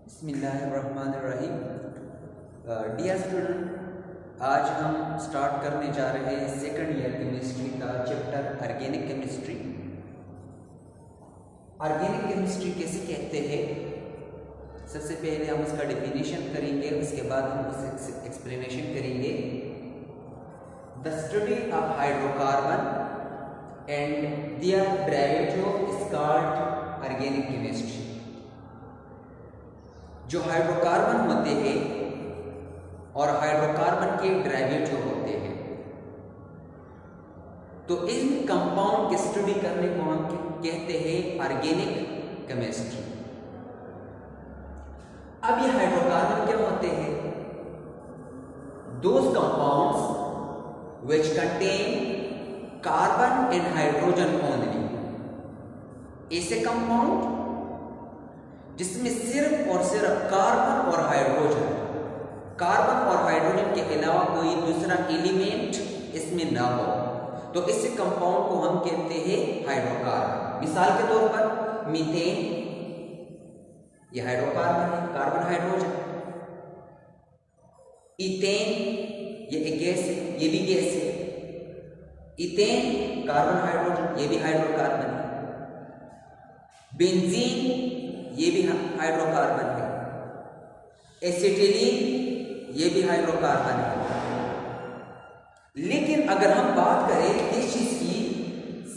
बिस्मिल्लाहिर्रहमानिर्रहीम। Dear student, आज हम स्टार्ट करने जा रहे हैं सेकंड ईयर केमिस्ट्री का chapter organic chemistry. Organic chemistry कैसे कहते हैं, सबसे पहले हम उसका डेफिनेशन करेंगे, उसके बाद हम उससे एक्सप्लेनेशन करेंगे। The study of hydrocarbon and their derivative is called organic chemistry. जो हाइड्रोकार्बन होते हैं और हाइड्रोकार्बन के डेरिवेटिव होते हैं, तो इन कंपाउंड की स्टडी करने को हम कहते हैं ऑर्गेनिक केमिस्ट्री। अब ये हाइड्रोकार्बन क्या होते हैं? Those compounds which contain carbon and hydrogen only. ऐसे कंपाउंड जिसमें सिर्फ और सिर्फ कार्बन और हाइड्रोजन के अलावा कोई दूसरा एलिमेंट इसमें ना हो, तो इस कंपाउंड को हम कहते हैं हाइड्रोकार्बन। मिसाल के तौर पर मीथेन, यह हाइड्रोकार्बन है, कार्बन हाइड्रोजन। इथेन, ये एक गैस है, ये भी गैस है। इथेन कार्बन हाइड्रोजन, ये भी हाइड्रोकार्बन है। बेंजीन, ये भी हाइड्रोकार्बन है। एसिटिलीन, ये भी हाइड्रोकार्बन है। लेकिन अगर हम बात करें इस चीज की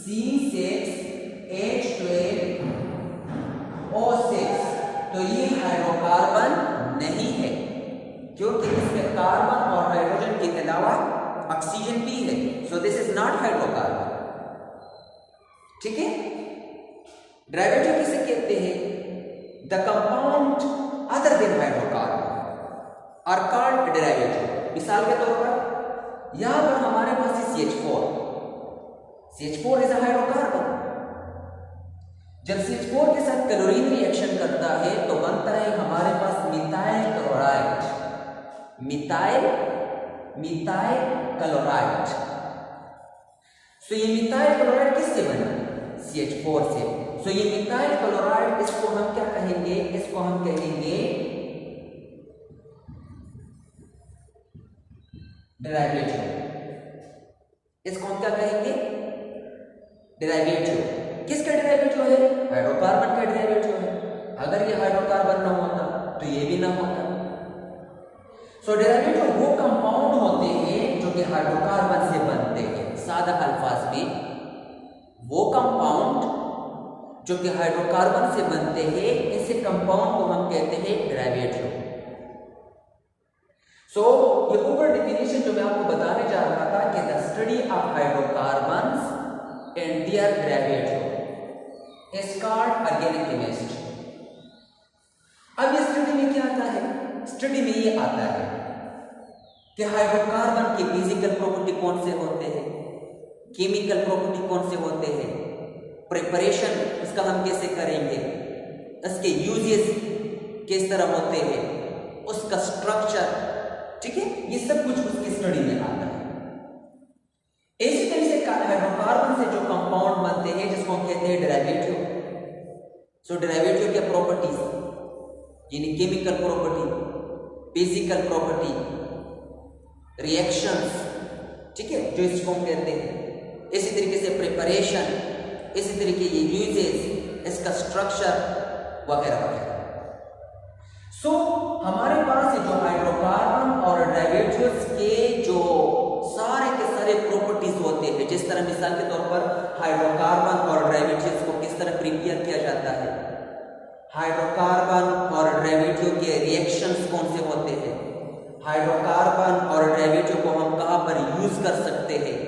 C6H12O6, तो ये हाइड्रोकार्बन नहीं है, क्योंकि इसमें कार्बन और हाइड्रोजन के अलावा ऑक्सीजन भी है। So this is not hydrocarbon. ठीक है। डेरिवेटिव किसे कहते हैं? The compound other than hydrocarbon are called derivative। मिसाल के तौर पर यहां पर हमारे पास है CH4। CH4 is a hydrocarbon. जब CH4 के साथ क्लोरीन रिएक्शन करता है तो बनता है हमारे पास methyl chloride. Methyl chloride. So ये मिथाइल क्लोराइड किससे बना? CH4 से। सो ये मिथाइल क्लोराइड, इसको हम क्या कहेंगे? इसको हम कहेंगे डेरिवेटिव। इसको हम क्या कहेंगे? डेरिवेटिव। किसका डेरिवेटिव है? हाइड्रोकार्बन का डेरिवेटिव है। अगर ये हाइड्रोकार्बन ना होता तो ये भी ना होता। सो डेरिवेटिव वो कंपाउंड होते हैं जो कि हाइड्रोकार्बन से बनते हैं। सादा अल्फाज में वो कंपाउंड जो कि हाइड्रोकार्बन से बनते हैं, ऐसे कंपाउंड को हम कहते हैं डेरिवेटिव। सो ये ऊपर डेफिनेशन जो मैं आपको बताने जा रहा था कि the study of hydrocarbons and their derivative is called organic chemistry. अब ये स्टडी में क्या आता है? स्टडी में ये आता है कि हाइड्रोकार्बन की फिजिकल प्रॉपर्टी कौन से होते हैं, केमिकल प्रॉपर्टी कौन से होते हैं, प्रिपरेशन उसका हम कैसे करेंगे, उसके यूजेस किस तरह होते हैं, उसका स्ट्रक्चर। ठीक है, ये सब कुछ उसकी स्टडी में आता है। इसी तरह से हाइड्रोकार्बन से जो कंपाउंड बनते हैं जिसको हम कहते हैं डेरिवेटिव। सो डेरिवेटिव के प्रॉपर्टीज यानी chemical property, physical property, reactions, ठीक है, जो इसको हम कहते हैं। इसी तरीके से प्रिपरेशन, इसी तरीके ये यूजेस, इसका स्ट्रक्चर वगैरह वगैरह। सो हमारे पास जो हाइड्रोकार्बन और डेरिवेटिव्स के जो सारे के सारे प्रॉपर्टीज होते हैं, जिस तरह मिसाल के तौर पर हाइड्रोकार्बन और डेरिवेटिव्स को किस तरह प्रिपेयर किया जाता है, हाइड्रोकार्बन और डेरिवेटिव के रिएक्शंस कौन से होते हैं, हाइड्रोकार्बन और डेरिवेटिव को हम कहां पर यूज कर सकते हैं,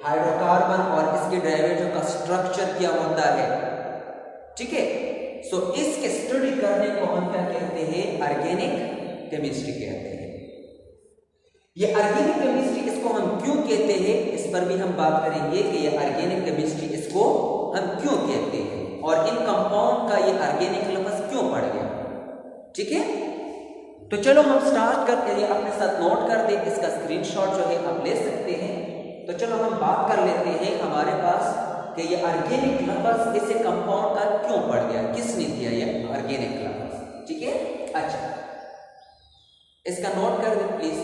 हाइड्रोकार्बन और इसके डेरिवेटिव का स्ट्रक्चर क्या होता है। ठीक है। सो इसके स्टडी करने को हम क्या कहते हैं? ऑर्गेनिक केमिस्ट्री कहते हैं। ये ऑर्गेनिक केमिस्ट्री इसको हम क्यों कहते हैं, इस पर भी हम बात करेंगे कि ये ऑर्गेनिक केमिस्ट्री इसको हम क्यों कहते हैं और इन कंपाउंड का ये ऑर्गेनिक लफ्ज क्यों पड़ गया। ठीक है, तो चलो हम स्टार्ट करते हैं। अपने साथ नोट कर दे, इसका स्क्रीनशॉट जो है आप ले सकते हैं। तो चलो हम बात कर लेते हैं हमारे पास कि ये ऑर्गेनिक लफ्ज इसे कंपाउंड का क्यों पड़ गया, किसने दिया ये ऑर्गेनिक लफ्ज। ठीक है, अच्छा, इसका नोट कर दो प्लीज।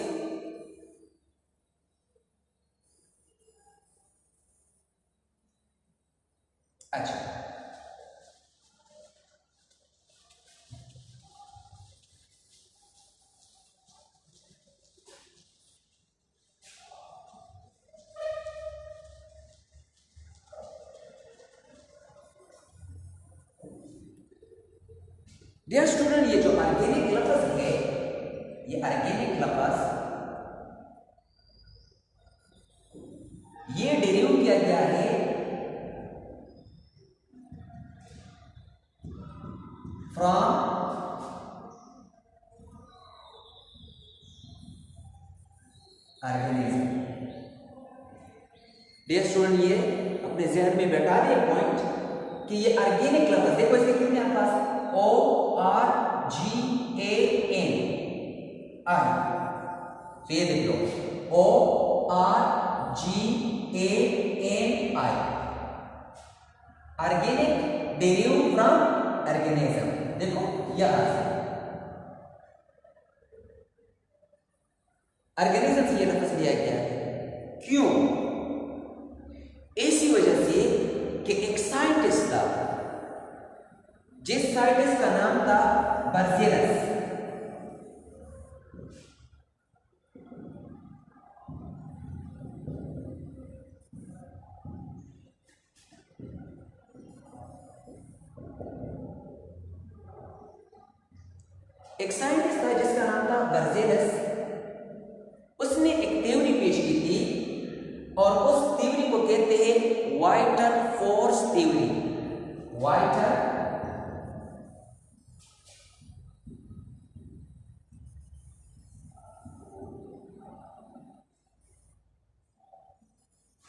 अच्छा, डियर स्टूडेंट, ये जो ऑर्गेनिक लफ्ज है, ये ऑर्गेनिक लफ्ज ये डेरिव किया गया है फ्रॉम ऑर्गेनिज्म। डियर स्टूडेंट, ये अपने जहन में बैठा दिए पॉइंट कि ये ऑर्गेनिक लफ्ज, देखो इसके कितने आपके पास, ORGAN आई, तो ये देख लो ORGANI, ऑर्गेनिक डेरिव फ्रॉम ऑर्गेनिज्म। देखो यहां से ऑर्गेनिज्म से ये लफ्ज लिया गया है। क्यों? इसी वजह से कि एक साइंटिस्ट था, जिस साइंटिस्ट का नाम था बर्जेलस। एक साइंटिस्ट था जिसका नाम था बर्जेलस। उसने एक थ्योरी पेश की थी और उस थ्योरी को कहते हैं vital force theory.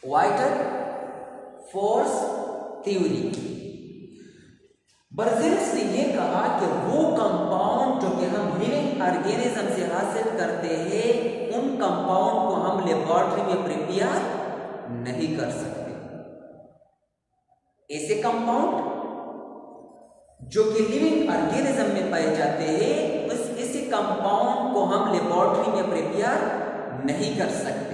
Vital force theory. Berzelius ने यह कहा कि वो कंपाउंड जो कि हम लिविंग ऑर्गेनिज्म से हासिल करते हैं, उन कंपाउंड को हम लेबोरेटरी में प्रिपेयर नहीं कर सकते। ऐसे कंपाउंड जो कि लिविंग ऑर्गेनिज्म में पाए जाते हैं, इसी कंपाउंड को हम लेबोरेटरी में प्रिपेयर नहीं कर सकते।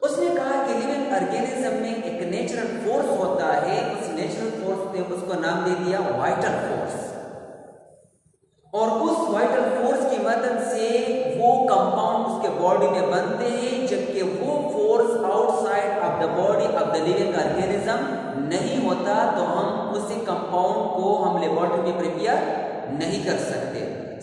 उसने कहा कि लिविंग ऑर्गेनिज्म में एक नेचुरल फोर्स होता है, उस नेचुरल फोर्स ने उसको नाम दे दिया वाइटल फोर्स, और उस वाइटल फोर्स की मदद से वो कंपाउंड उसके बॉडी में बनते हैं, जबकि वो force outside of the body of the living organism नहीं होता, तो हम उसी कंपाउंड को हम लेबोरेटरी में प्रिपेयर नहीं कर सकते।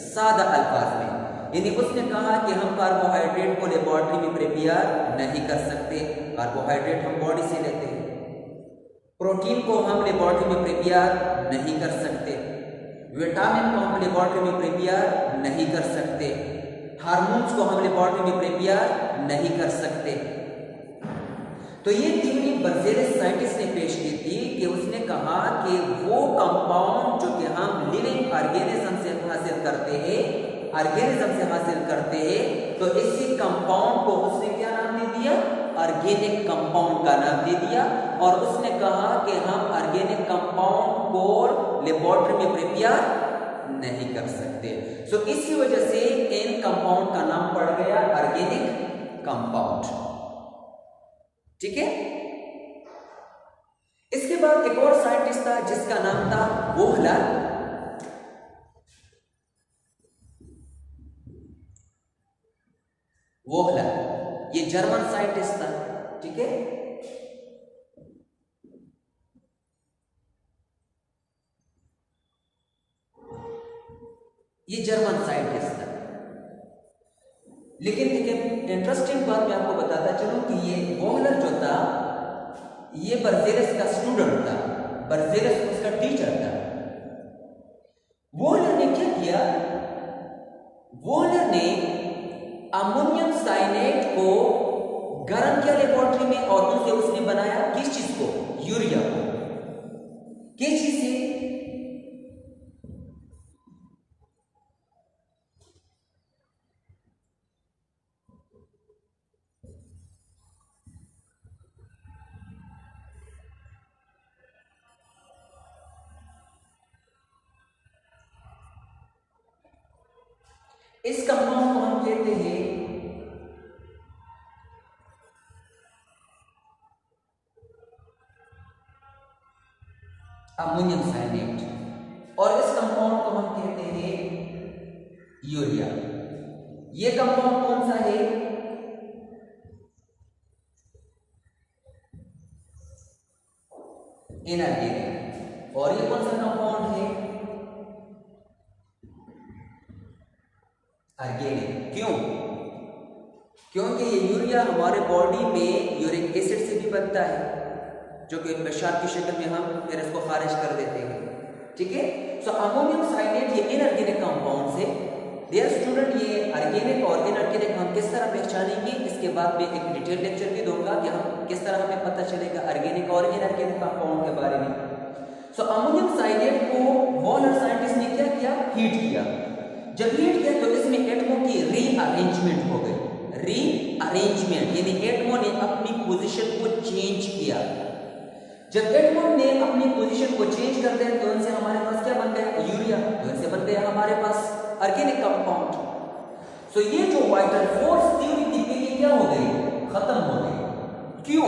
सादा अल्फाज में यानी उसने कहा कि हम कार्बोहाइड्रेट को लेबोरेटरी में प्रिपेयर नहीं कर सकते। कार्बोहाइड्रेट हम बॉडी से लेते हैं, प्रोटीन को हम लेबोरेटरी में प्रिपेयर नहीं कर सकते, विटामिन को हम लेबोरेटरी में प्रिपेयर नहीं कर सकते, हार्मोन्स को हम लेबोरेटरी में प्रिपेयर नहीं कर सकते। तो ये थ्योरी बर्जेलस साइंटिस्ट ने पेश की थी कि उसने कहा कि वो कंपाउंड जो कि हम लिविंग ऑर्गेनिज्म से हासिल करते हैं, तो इसी कंपाउंड को उसने क्या नाम दे दिया? ऑर्गेनिक कंपाउंड का नाम दे दिया। और उसने कहा कि हम ऑर्गेनिक कंपाउंड को लेबोरेटरी में प्रिपेयर नहीं कर सकते। सो इसी वजह से इन कंपाउंड का नाम पड़ गया ऑर्गेनिक कंपाउंड। ठीक है। इसके बाद एक और साइंटिस्ट था जिसका नाम था वोहलर। ये जर्मन साइंटिस्ट था। ठीक है। ये जर्मन साइंटिस्ट था। लेकिन एक इंटरेस्टिंग बात मैं आपको बताता चलूं कि ये वोहलर जो था, ये बर्जेलस का स्टूडेंट था, बर्जेलस उसका टीचर था। वोहलर ने क्या किया? वोहलर ने अमोनियम साइनेट को गर्म किया लेबोरेटरी में, और उनसे उसने बनाया किस चीज को? यूरिया को। किस चीज से? इस कंपाउंड को हम कहते हैं अमोनियम साइनेट और इस कंपाउंड को हम कहते हैं यूरिया। ये कंपाउंड कौन सा है? इनऑर्गेनिक। और ये कौन सा कंपाउंड है? ऑर्गेनिक। क्यों? क्योंकि ये यूरिया हमारे बॉडी में यूरिक एसिड से भी बनता है, जो कि पेशाब की शक्ल में हम फिर इसको खारिज कर देते हैं। ठीक है। सो अमोनियम साइनेट ये इनऑर्गेनिक कंपाउंड है। डियर स्टूडेंट, ये ऑर्गेनिक और इनऑर्गेनिक हम किस तरह पहचानेंगे, इसके बाद में एक डिटेल लेक्चर भी दूंगा कि हम किस तरह हमें पता चलेगा ऑर्गेनिक और इनऑर्गेनिक कंपाउंड के बारे में। सो अमोनियम साइनेट को वॉलर साइंटिस्ट ने क्या किया? हीट किया। जब हीट किया तो इसमें एटमों की रीअरेंजमेंट हो गई। रीअरेंजमेंट यानी एटमों ने अपनी पोजीशन को चेंज किया। जब एटमों ने अपनी पोजीशन को चेंज कर दिया तो उनसे हमारे पास क्या बन गया? यूरिया। तो इनसे बन गया हमारे पास ऑर्गेनिक कंपाउंड। सो ये जो वाइटल फोर्स थ्योरी थी ये क्या हो गई? खत्म हो गई। क्यों?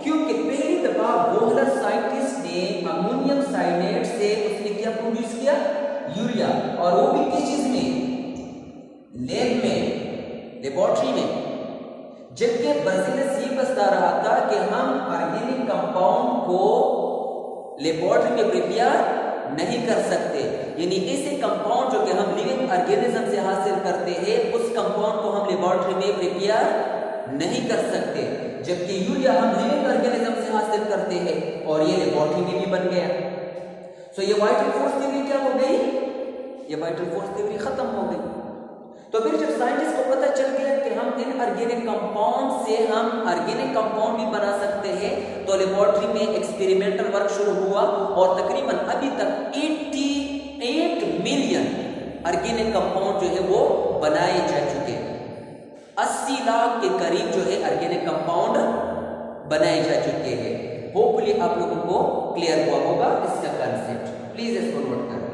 क्योंकि पहली दफा वॉलर साइंटिस्ट ने अमोनियम साइनेट से उसने क्या प्रोड्यूस किया? यूरिया। और वो भी किस चीज में? लैब में, लेबोरेटरी में। जबकि बर्जिलस ये बता रहा था कि हम ऑर्गेनिक कंपाउंड को लेबोरेटरी में प्रिपेयर नहीं कर सकते, यानी ऐसे कंपाउंड जो कि हम लिविंग ऑर्गेनिज्म से हासिल करते हैं उस कंपाउंड को हम लेबोरेटरी में प्रिपेयर नहीं कर सकते, जबकि यूरिया हम लिविंग ऑर्गेनिज्म से हासिल करते हैं और ये लेबोरेटरी में भी बन गया। सो ये वाइटल फोर्स थ्योरी क्या हो गई? ये वाइटल फोर्स थ्योरी खत्म हो गई। तो फिर जब साइंटिस्ट को पता चल गया कि हम इनऑर्गेनिक कंपाउंड से हम ऑर्गेनिक कंपाउंड भी बना सकते हैं, तो लेबोरेटरी में एक्सपेरिमेंटल वर्क शुरू हुआ और तकरीबन अभी तक 88 मिलियन ऑर्गेनिक कंपाउंड जो है वो बनाए जा चुके हैं। 80 लाख के करीब जो है ऑर्गेनिक कंपाउंड बनाए जा चुके हैं। होपफुली आप लोगों को क्लियर हुआ होगा इसका कंसेप्ट। प्लीज इसको नोट करें।